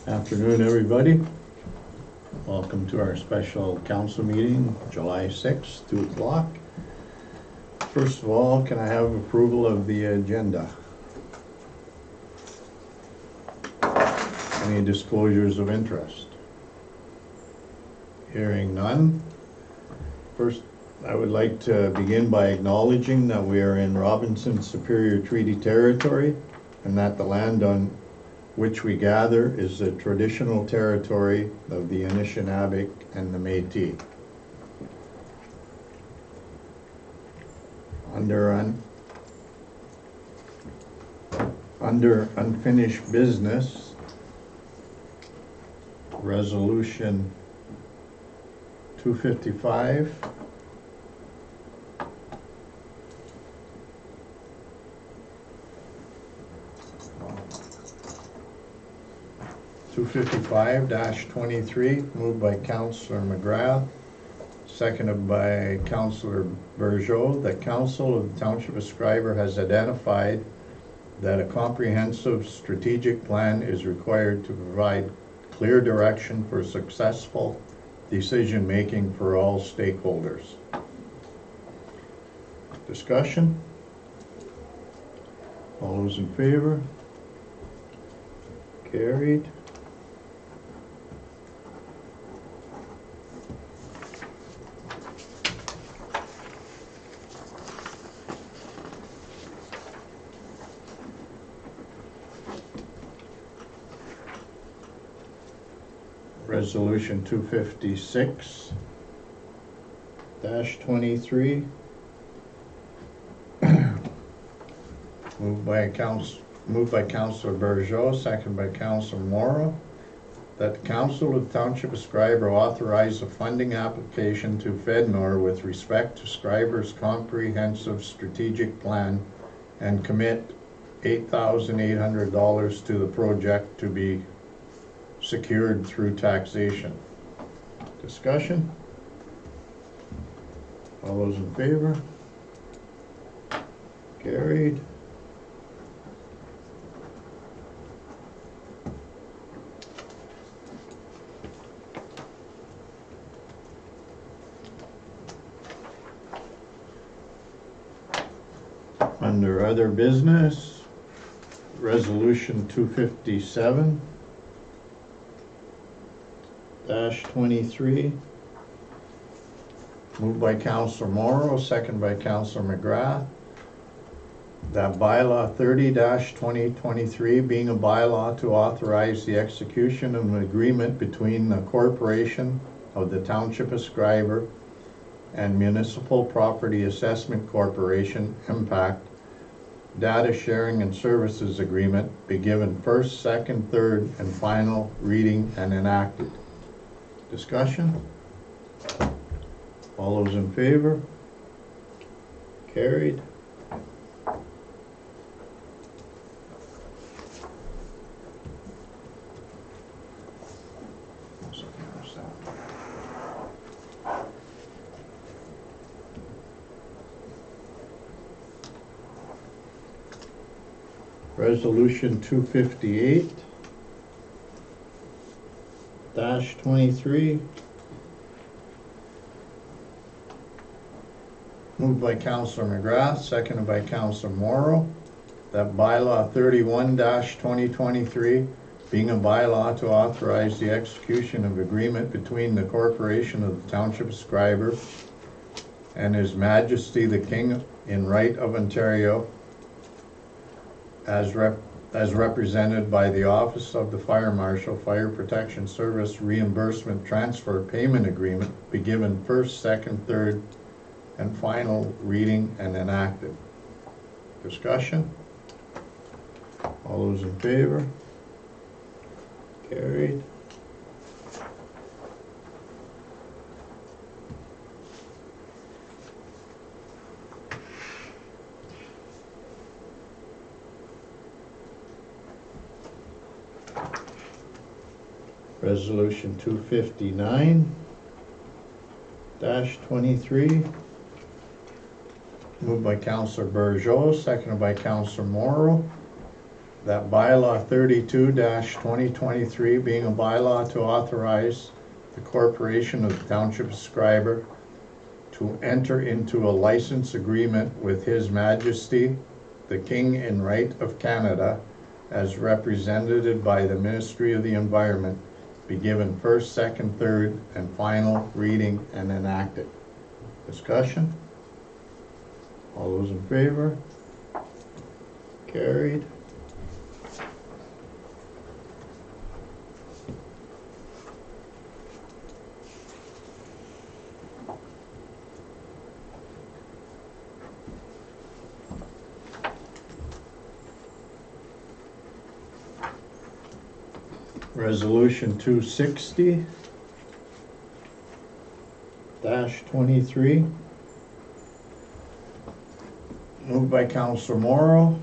Afternoon, everybody. Welcome to our special council meeting, July 6th, 2 o'clock. First of all, can I have approval of the agenda? Any disclosures of interest? Hearing none. First, I would like to begin by acknowledging that we are in Robinson Superior Treaty Territory and that the land on which we gather is the traditional territory of the Anishinaabe and the Métis. Under unfinished business, resolution 255. 255-23, moved by Councillor McGrath, seconded by Councillor Bergeau. The Council of the Township of Schreiber has identified that a comprehensive strategic plan is required to provide clear direction for successful decision-making for all stakeholders. Discussion? All those in favor? Carried. Resolution 256-23, moved by Councillor Bergeau, seconded by Councillor Morrow, that the Council of the Township of Schreiber authorize a funding application to FedNor with respect to Schreiber's comprehensive strategic plan and commit $8,800 to the project to be secured through taxation. Discussion? All those in favor? Carried. Under other business, resolution 257-23, moved by Councillor Morrow, seconded by Councillor McGrath, that bylaw 30-2023 being a bylaw to authorize the execution of an agreement between the Corporation of the Township of Schreiber and Municipal Property Assessment Corporation, Impact, Data Sharing and Services Agreement be given first, second, third, and final reading and enacted. Discussion? All those in favor? Carried. Resolution 258-23, moved by Councillor McGrath, seconded by Councillor Morrow, that bylaw 31-2023 being a bylaw to authorize the execution of agreement between the Corporation of the Township of Schreiber and His Majesty the King in Right of Ontario as represented by the Office of the Fire Marshal, Fire Protection Service Reimbursement Transfer Payment Agreement be given first, second, third, and final reading and enacted. Discussion? All those in favor? Carried. Resolution 259-23, moved by Councillor Bergeau, seconded by Councillor Morrow, that bylaw 32-2023 being a bylaw to authorize the corporation of the Township of Schreiber to enter into a license agreement with His Majesty, the King in Right of Canada, as represented by the Ministry of the Environment, be given first, second, third, and final reading and enacted. Discussion? All those in favor? Carried. Resolution 260-23. Moved by Councillor Morrow,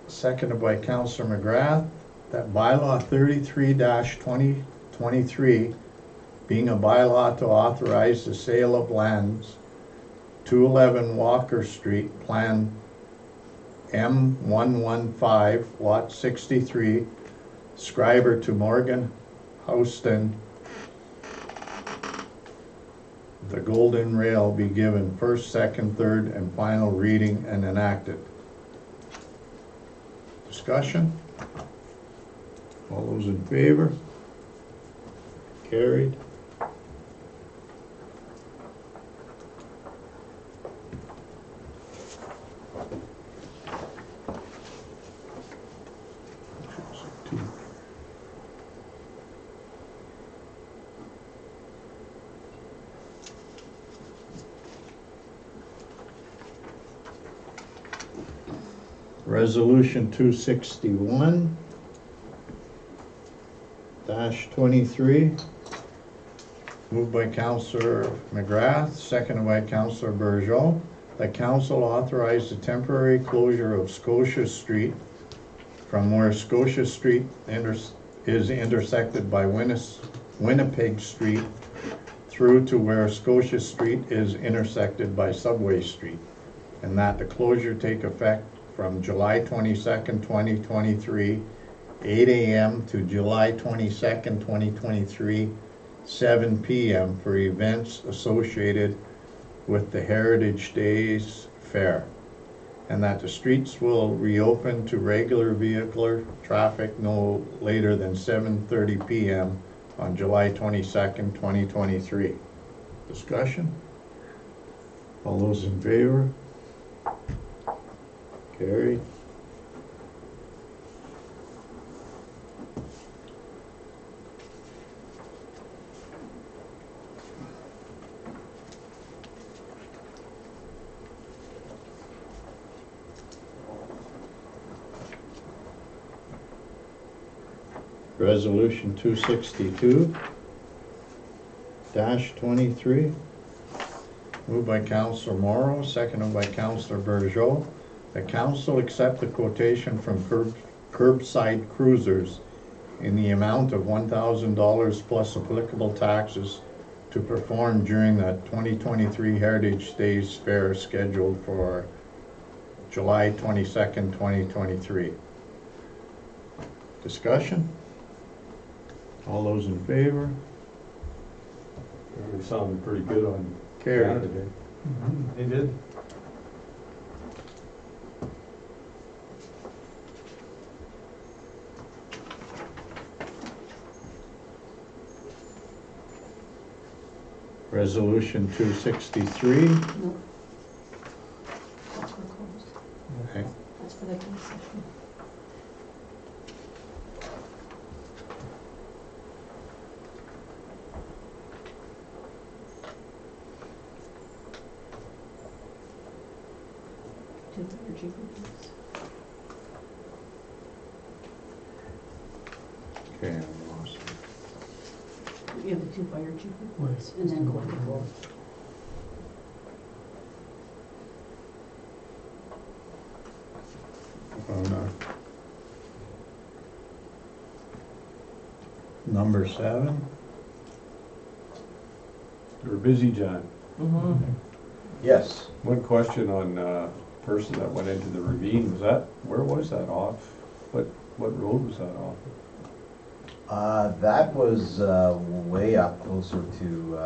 seconded by Councillor McGrath, that bylaw 33-2023 being a bylaw to authorize the sale of lands, 211 Walker Street, Plan M115, Lot 63, Schreiber to Morgan Houston, the Golden Rail, be given first, second, third, and final reading and enacted. Discussion? All those in favor? Carried. Resolution 261-23, moved by Councillor McGrath, seconded by Councillor Bourgeau, that council authorize the temporary closure of Scotia Street from where Scotia Street is intersected by Winnipeg Street through to where Scotia Street is intersected by Subway Street, and that the closure take effect from July 22nd, 2023, 8 a.m. to July 22nd, 2023, 7 p.m. for events associated with the Heritage Days Fair, and that the streets will reopen to regular vehicular traffic no later than 7:30 p.m. on July 22nd, 2023. Discussion? All those in favor? Carried. Resolution 262-23, moved by Councillor Morrow, seconded by Councillor Bourgeau. The council accept the quotation from Curbside Cruisers in the amount of $1,000 plus applicable taxes to perform during the 2023 Heritage Days Fair scheduled for July 22nd, 2023. Discussion? All those in favor? They sounded pretty good on Carried. Saturday. They did. Resolution 263. No. That's for closed. Okay. That's for the closed session. Do the energy reports. Okay, I'm lost. You have the two fire chief reports and then go into closed. Oh, no. Number 7. You were busy, John. Yes. One question on person that went into the ravine, where was that off What road was that off of? That was way up closer to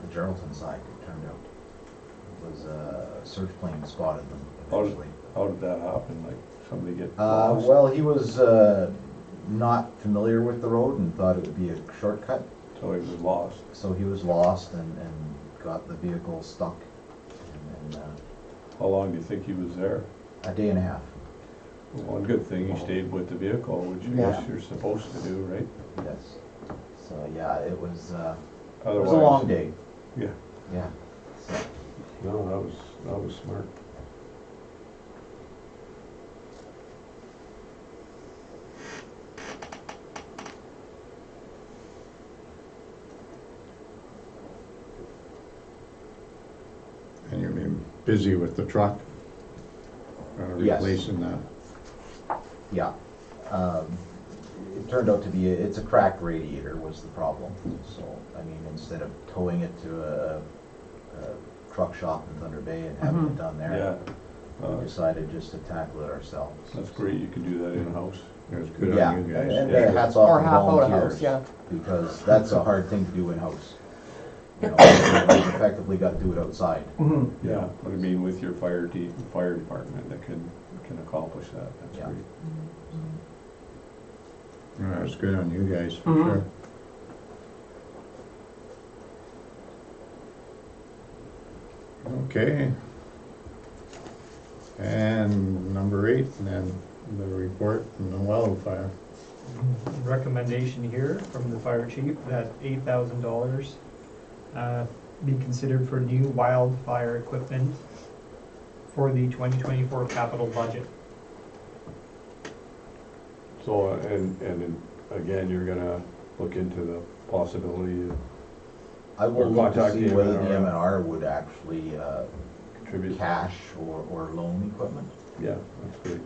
the Geraldton side, it turned out. It was a search plane spotted them eventually. How did that happen? Like, somebody get lost? Well, he was not familiar with the road and thought it would be a shortcut. So he was lost. So he was lost and got the vehicle stuck. And How long do you think he was there? a day and a half, Well, one good thing, he stayed with the vehicle, which I guess you're supposed to do, right? yes. So, yeah, it was a Otherwise, long day, Yeah, yeah. So, no, that was smart. And you've been busy with the truck? Yes. Replacing that? Yeah. It turned out to be, it's a cracked radiator was the problem. So, I mean, instead of towing it to a truck shop in Thunder Bay and having it done there, we decided just to tackle it ourselves. That's great, you can do that in-house. It was good Yeah, on you guys. and Yeah. hats off Or to half out of volunteers. house, yeah. Because that's a hard thing to do in-house. You know, we've effectively got to do it outside. Yeah, but I mean, with your fire department, that can accomplish that, that's Yeah. great. Yeah, it was good on you guys, for Mhm. sure. Okay. And number 8, and then the report from the wildfire. Recommendation here from the fire chief that $8,000 be considered for new wildfire equipment for the 2024 capital budget. So, and again, you're gonna look into the possibility of I will Or look to contact see the whether the M&R. M&R would actually contributing. cash or loan equipment. Yeah, that's great.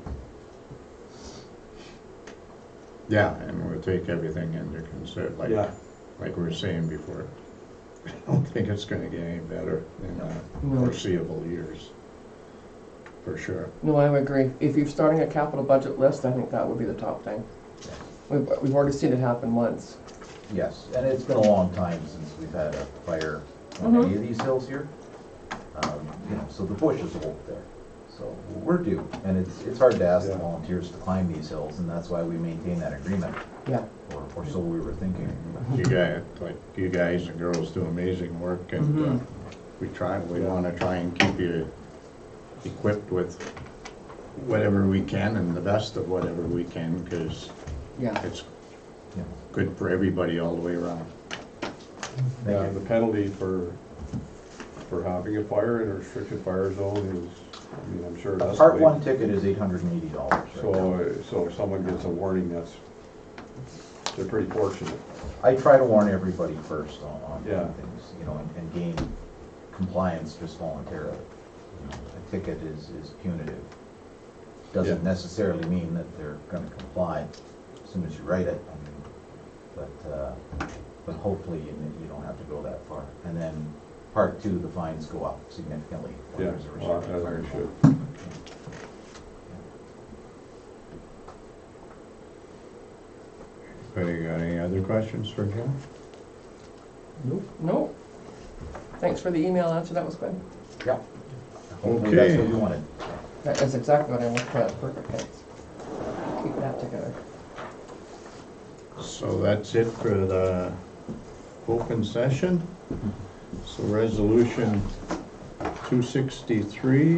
Yeah, and we'll take everything into consider, Yeah. like we were saying before. I don't think it's gonna get any better in No. foreseeable years, for sure. No, I would agree. If you're starting a capital budget list, I think that would be the top thing. We've already seen it happen once. Yes, and it's been a long time since we've had a fire on any of these hills here. You know, so the bush is old there. So we're due, and it's hard to ask the Yeah. volunteers to climb these hills, and that's why we maintain that agreement, Yeah. or so we were thinking. You guys and girls do amazing work, and we wanna try and keep you equipped with whatever we can and the best of whatever we can, because Yeah. it's Yeah. good for everybody all the way around. Yeah, the penalty for having a fire in a restricted fire zone is, I mean, I'm sure A that's. part 1 ticket is $880 right now. So if someone gets a warning, they're pretty fortunate. I try to warn everybody first on Yeah. things, you know, and gain compliance just voluntarily. You know, a ticket is punitive. Doesn't Yeah. necessarily mean that they're gonna comply as soon as you write it, I mean, but hopefully you don't have to go that far. And then part 2, the fines go up significantly when Yeah, there's a well, restricted as fire we zone. should. Anybody got any other questions for Jim? No. Thanks for the email answer, that was good. Yeah. Hopefully that's what Okay. you wanted. That is exactly what I looked for. Perfect, thanks. Keep that together. So that's it for the open session. So resolution 263